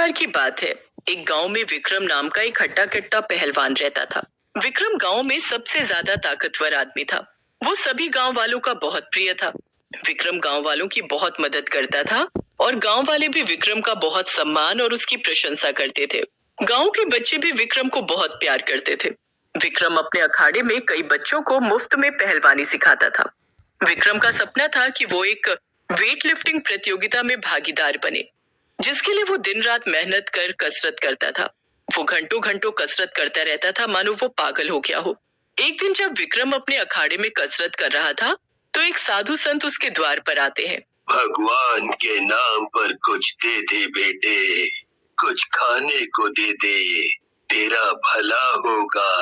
बार की बात है। एक गांव में विक्रम नाम का एक हट्टा कट्टा पहलवान रहता था। विक्रम गांव में सबसे ज्यादा ताकतवर आदमी था। वो सभी गांव वालों का बहुत प्रिय था। विक्रम गांव वालों की बहुत मदद करता था और गांव वाले भी विक्रम का बहुत सम्मान और उसकी प्रशंसा करते थे। गांव के बच्चे भी विक्रम को बहुत प्यार करते थे। विक्रम अपने अखाड़े में कई बच्चों को मुफ्त में पहलवानी सिखाता था। विक्रम का सपना था कि वो एक वेट लिफ्टिंग प्रतियोगिता में भागीदार बने, जिसके लिए वो दिन रात मेहनत कर कसरत करता था। वो घंटों घंटों कसरत करता रहता था, मानो वो पागल हो गया हो। एक दिन जब विक्रम अपने अखाड़े में कसरत कर रहा था, तो एक साधु संत उसके द्वार पर आते हैं। भगवान के नाम पर कुछ दे दे बेटे, कुछ खाने को दे दे, तेरा भला होगा।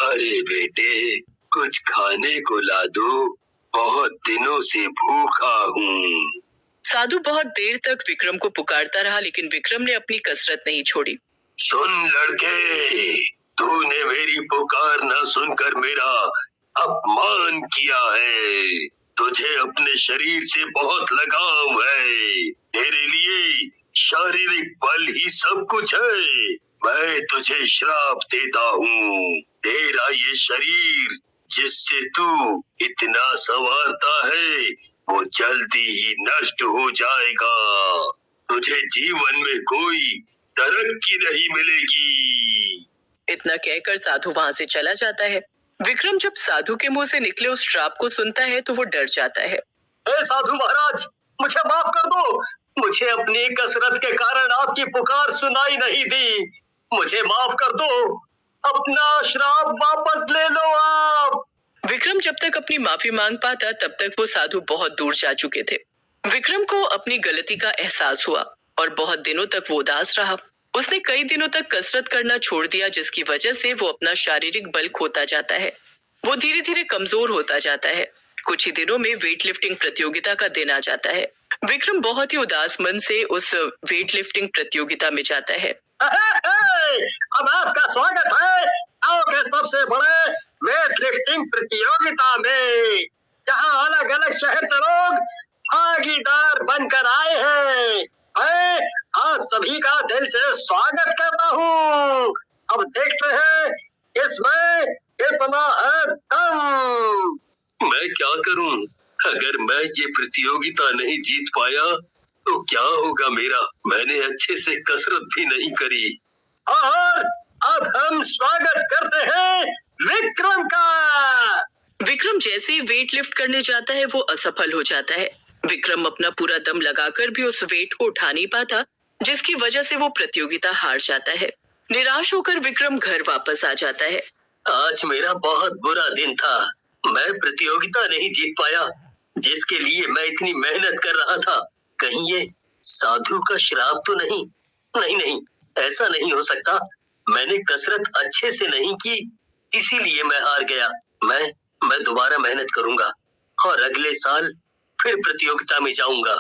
अरे बेटे, कुछ खाने को ला दो, बहुत दिनों से भूखा हूँ। साधु बहुत देर तक विक्रम को पुकारता रहा, लेकिन विक्रम ने अपनी कसरत नहीं छोड़ी। सुन लड़के, तूने मेरी पुकार न सुनकर मेरा अपमान किया है। तुझे अपने शरीर से बहुत लगाव है। तेरे लिए शारीरिक बल ही सब कुछ है। मैं तुझे श्राप देता हूँ। तेरा ये शरीर जिससे तू इतना संवारता है, वो जल्दी ही नष्ट हो जाएगा। तुझे जीवन में कोई तरक्की नहीं मिलेगी। इतना कहकर साधु वहां से चला जाता है। विक्रम जब साधु के मुंह से निकले उस श्राप को सुनता है तो वो डर जाता है। साधु महाराज, मुझे माफ कर दो। मुझे अपनी कसरत के कारण आपकी पुकार सुनाई नहीं दी। मुझे माफ कर दो। अपना श्राप वापस ले लो आप। विक्रम जब तक अपनी माफी मांग पाता, तब तक वो साधु बहुत दूर जा चुके थे। विक्रम को अपनी गलती का एहसास हुआ और बहुत दिनों तक वो उदास रहा। उसने कई दिनों तक कसरत करना छोड़ दिया, जिसकी वजह से वो अपना शारीरिक बल खोता जाता है। वो धीरे धीरे कमजोर होता जाता है। कुछ ही दिनों में वेट लिफ्टिंग प्रतियोगिता का दिन आ जाता है। विक्रम बहुत ही उदास मन से उस वेट लिफ्टिंग प्रतियोगिता में जाता है। अब आपका स्वागत है गांव के सबसे बड़े वेट लिफ्टिंग प्रतियोगिता में। यहाँ अलग अलग शहर से लोग भागीदार बनकर आए हैं। मैं आप सभी का दिल से स्वागत करता हूँ। अब देखते हैं इसमें कितना है दम। मैं क्या करूँ? अगर मैं ये प्रतियोगिता नहीं जीत पाया तो क्या होगा मेरा? मैंने अच्छे से कसरत भी नहीं करी। और अब हम स्वागत करते हैं विक्रम का। विक्रम जैसे ही वेट लिफ्ट करने जाता है, वो असफल हो जाता है। विक्रम अपना पूरा दम लगाकर भी उस वेट को उठा नहीं पाता, जिसकी वजह से वो प्रतियोगिता हार जाता है। निराश होकर विक्रम घर वापस आ जाता है। आज मेरा बहुत बुरा दिन था। मैं प्रतियोगिता नहीं जीत पाया, जिसके लिए मैं इतनी मेहनत कर रहा था। कहीं ये साधु का श्राप तो नहीं? नहीं नहीं, ऐसा नहीं हो सकता। मैंने कसरत अच्छे से नहीं की, इसीलिए मैं हार गया। मैं दोबारा मेहनत करूंगा और अगले साल फिर प्रतियोगिता में जाऊंगा।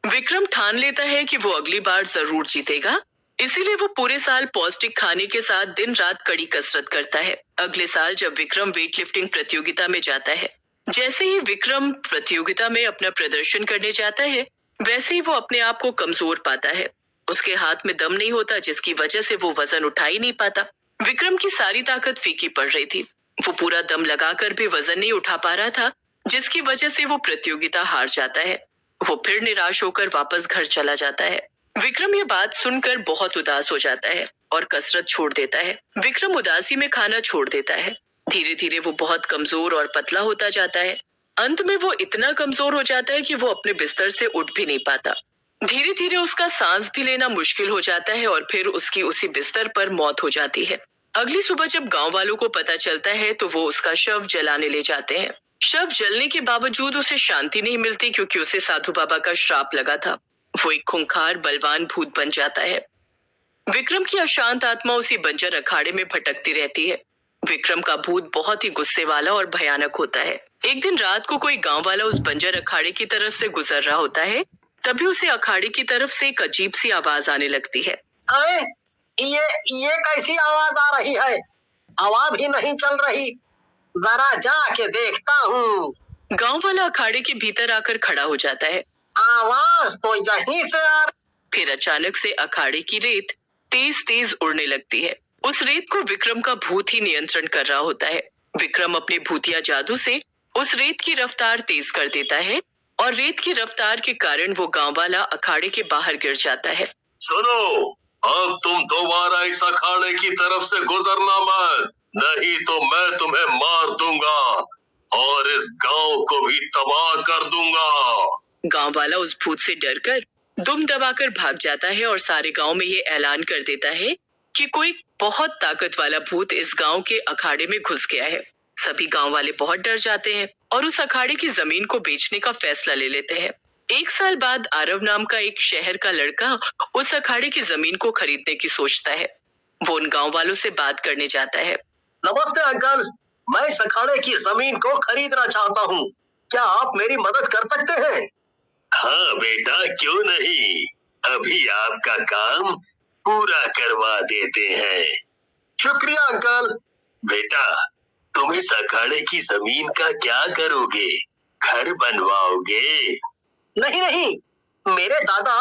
विक्रम ठान लेता है कि वो अगली बार जरूर जीतेगा। इसीलिए वो पूरे साल पौष्टिक खाने के साथ दिन रात कड़ी कसरत करता है। अगले साल जब विक्रम वेट लिफ्टिंग प्रतियोगिता में जाता है, जैसे ही विक्रम प्रतियोगिता में अपना प्रदर्शन करने जाता है, वैसे ही वो अपने आप को कमजोर पाता है। उसके हाथ में दम नहीं होता, जिसकी वजह से वो वजन उठा ही नहीं पाता। विक्रम की सारी ताकत फीकी पड़ रही थी। वो पूरा दम लगाकर भी वजन नहीं उठा पा रहा था, जिसकी वजह से वो प्रतियोगिता हार जाता है। वो फिर निराश होकर वापस घर चला जाता है। विक्रम ये बात सुनकर बहुत उदास हो जाता है और कसरत छोड़ देता है। विक्रम उदासी में खाना छोड़ देता है। धीरे धीरे वो बहुत कमजोर और पतला होता जाता है। अंत में वो इतना कमजोर हो जाता है कि वो अपने बिस्तर से उठ भी नहीं पाता। धीरे धीरे उसका सांस भी लेना मुश्किल हो जाता है और फिर उसकी उसी बिस्तर पर मौत हो जाती है। अगली सुबह जब गांव वालों को पता चलता है, तो वो उसका शव जलाने ले जाते हैं। शव जलने के बावजूद उसे शांति नहीं मिलती, क्योंकि उसे साधु बाबा का श्राप लगा था। वो एक खूंखार बलवान भूत बन जाता है। विक्रम की अशांत आत्मा उसी बंजर अखाड़े में भटकती रहती है। विक्रम का भूत बहुत ही गुस्से वाला और भयानक होता है। एक दिन रात को कोई गांव वाला उस बंजर अखाड़े की तरफ से गुजर रहा होता है। तभी उसे अखाड़े की तरफ से एक अजीब सी आवाज आने लगती है। अरे ये कैसी आवाज आ रही है? हवा भी नहीं चल रही। जरा जाके देखता हूँ। गांव वाला अखाड़े के भीतर आकर खड़ा हो जाता है। आवाज तो यहीं से आ रही। फिर अचानक से अखाड़े की रेत तेज तेज उड़ने लगती है। उस रेत को विक्रम का भूत ही नियंत्रण कर रहा होता है। विक्रम अपने भूतिया जादू से उस रेत की रफ्तार तेज कर देता है और रेत की रफ्तार के कारण वो गांव वाला अखाड़े के बाहर गिर जाता है। सुनो, अब तुम दोबारा इस अखाड़े की तरफ से गुजरना मत, नहीं तो मैं तुम्हें मार दूंगा और इस गांव को भी तबाह कर दूंगा। गांव वाला उस भूत से डरकर दुम दबाकर भाग जाता है और सारे गांव में ये ऐलान कर देता है कि कोई बहुत ताकत वाला भूत इस गांव के अखाड़े में घुस गया है। सभी गांव वाले बहुत डर जाते हैं और उस अखाड़े की जमीन को बेचने का फैसला ले लेते हैं। 1 साल बाद आरव नाम का एक शहर का लड़का उस अखाड़े की जमीन को खरीदने की सोचता है। वो उन गांव वालों से बात करने जाता है। नमस्ते अंकल, मैं इस अखाड़े की जमीन को खरीदना चाहता हूँ, क्या आप मेरी मदद कर सकते हैं? हाँ बेटा, क्यों नहीं, अभी आपका काम पूरा करवा देते हैं। शुक्रिया अंकल। बेटा, तुम इस अखाड़े की जमीन का क्या करोगे? घर बनवाओगे? नहीं नहीं, मेरे दादा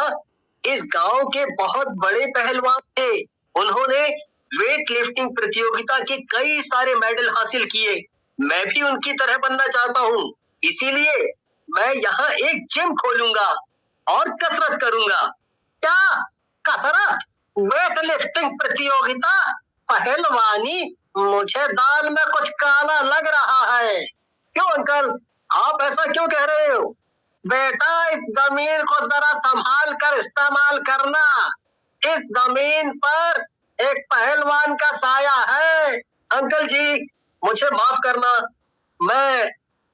इस गांव के बहुत बड़े पहलवान थे। उन्होंने वेट लिफ्टिंग प्रतियोगिता के कई सारे मेडल हासिल किए। मैं भी उनकी तरह बनना चाहता हूँ, इसीलिए मैं यहाँ एक जिम खोलूंगा और कसरत करूंगा। क्या कसरत? वेट लिफ्टिंग प्रतियोगिता? पहलवानी? मुझे दाल में कुछ काला लग रहा है। क्यों अंकल, आप ऐसा क्यों कह रहे हो? बेटा, इस जमीन को जरा संभाल कर इस्तेमाल करना। इस जमीन पर एक पहलवान का साया है। अंकल जी, मुझे माफ करना, मैं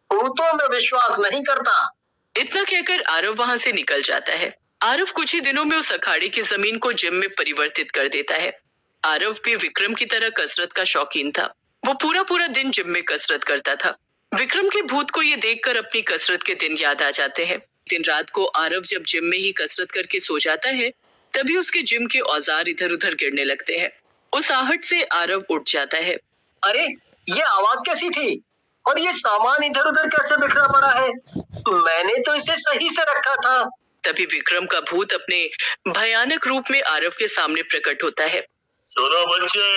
भूतों में विश्वास नहीं करता। इतना कहकर आरव वहां से निकल जाता है। आरव कुछ ही दिनों में उस अखाड़े की जमीन को जिम में परिवर्तित कर देता है। आरव भी विक्रम की तरह कसरत का शौकीन था। वो पूरा पूरा दिन जिम में कसरत करता था। विक्रम के भूत को ये देखकर अपनी कसरत के दिन याद आ जाते हैं। दिन रात को आरव जब जिम में ही कसरत करके सो जाता है, तभी उसके जिम के औजार इधर उधर गिरने लगते हैं। उस आहट से आरव उठ जाता है। अरे, ये आवाज कैसी थी? और ये सामान इधर उधर कैसे बिखरा पड़ा है? मैंने तो इसे सही से रखा था। तभी विक्रम का भूत अपने भयानक रूप में आरव के सामने प्रकट होता है। सुनो बच्चे,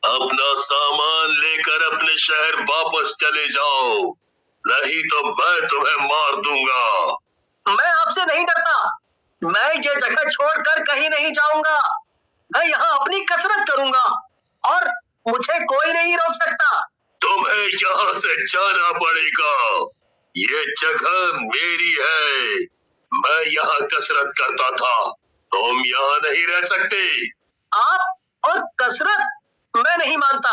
अपना सामान लेकर अपने शहर वापस चले जाओ, नहीं तो मैं तुम्हें मार दूंगा। मैं आपसे नहीं डरता, मैं ये जगह छोड़कर कहीं नहीं जाऊंगा। मैं यहाँ अपनी कसरत करूंगा और मुझे कोई नहीं रोक सकता। तुम्हें यहाँ से जाना पड़ेगा, ये जगह मेरी है। मैं यहाँ कसरत करता था, तुम यहाँ नहीं रह सकते। आप और कसरत? मैं नहीं मानता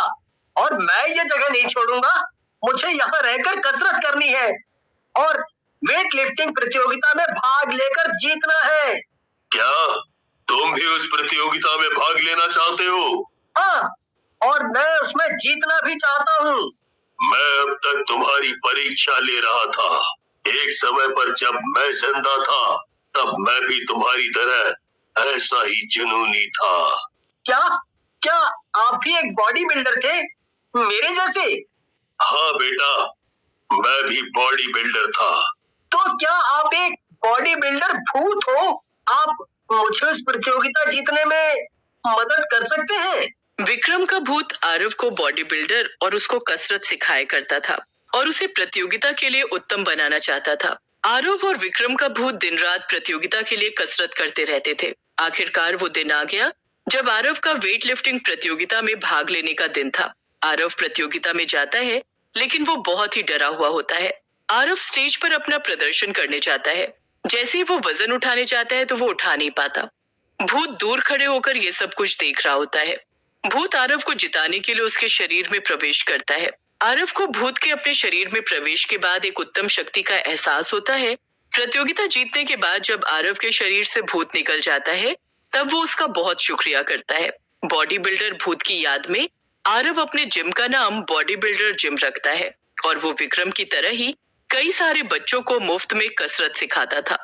और मैं ये जगह नहीं छोड़ूंगा। मुझे यहाँ रहकर कसरत करनी है और वेट लिफ्टिंग प्रतियोगिता में भाग लेकर जीतना है। क्या तुम भी उस प्रतियोगिता में भाग लेना चाहते हो? हाँ, और मैं उसमें जीतना भी चाहता हूँ। मैं अब तक तुम्हारी परीक्षा ले रहा था। एक समय पर जब मैं जिंदा था, तब मैं भी तुम्हारी तरह ऐसा ही जुनूनी था। क्या क्या आप भी एक बॉडी बिल्डर थे, मेरे जैसे? हाँ बेटा, मैं भी बॉडी बिल्डर था। तो क्या आप एक बॉडी बिल्डर भूत हो? आप मुझे उस प्रतियोगिता जीतने में मदद कर सकते हैं? विक्रम का भूत आरव को बॉडी बिल्डर और उसको कसरत सिखाया करता था और उसे प्रतियोगिता के लिए उत्तम बनाना चाहता था। आरव और विक्रम का भूत दिन रात प्रतियोगिता के लिए कसरत करते रहते थे। आखिरकार वो दिन आ गया जब आरव का वेट लिफ्टिंग प्रतियोगिता में भाग लेने का दिन था। आरव प्रतियोगिता में जाता है, लेकिन वो बहुत ही डरा हुआ होता है। आरव स्टेज पर अपना प्रदर्शन करने जाता है। जैसे ही वो वजन उठाने जाता है तो वो उठा नहीं पाता। भूत दूर खड़े होकर ये सब कुछ देख रहा होता है। भूत आरव को जिताने के लिए उसके शरीर में प्रवेश करता है। आरव को भूत के अपने शरीर में प्रवेश के बाद एक उत्तम शक्ति का एहसास होता है। प्रतियोगिता जीतने के बाद जब आरव के शरीर से भूत निकल जाता है, तब वो उसका बहुत शुक्रिया करता है। बॉडी बिल्डर भूत की याद में आरव अपने जिम का नाम बॉडी बिल्डर जिम रखता है और वो विक्रम की तरह ही कई सारे बच्चों को मुफ्त में कसरत सिखाता था।